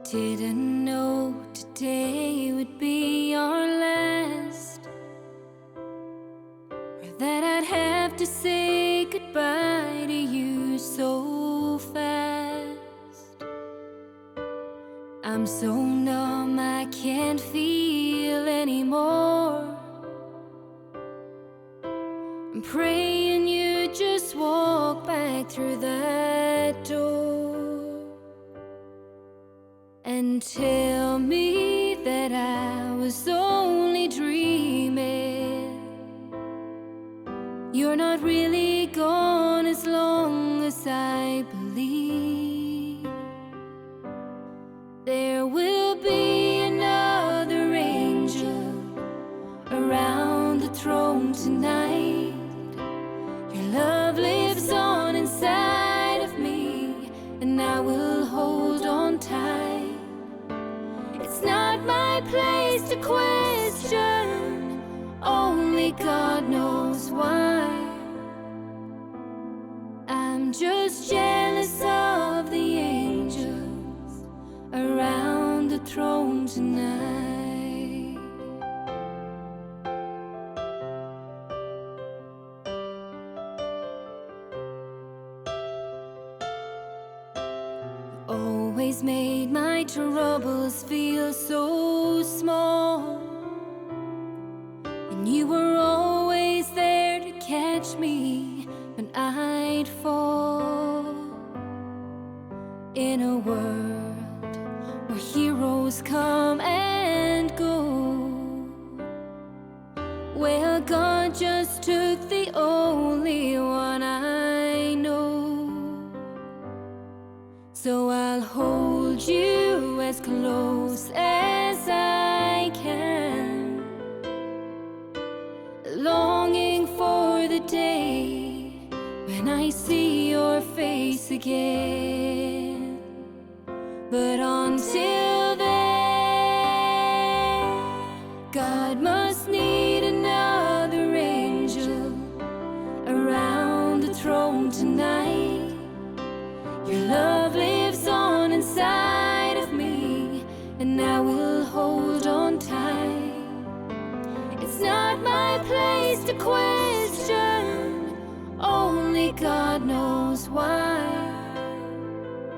Didn't know today would be our last, or that I'd have to say goodbye to you so fast. I'm so numb I can't feel anymore. I'm praying you just walk back through that door and tell me that I was only dreaming. You're not really gone as long as I believe. There will be another angel around the throne tonight. Your love lives on inside of me, and I will hold on tight. It's not my place to question, only God knows why. I'm just jealous of the angels around the throne tonight. Always made my troubles feel so small, and you were always there to catch me when I'd fall. In a world where heroes come and go, well, God just took the only one I know. So I'll hold you as close as I can, longing for the day when I see your face again. But until then, God must need another angel around the throne tonight. Your love lives on inside of me, and I will hold on tight. It's not my place to question, only God knows why.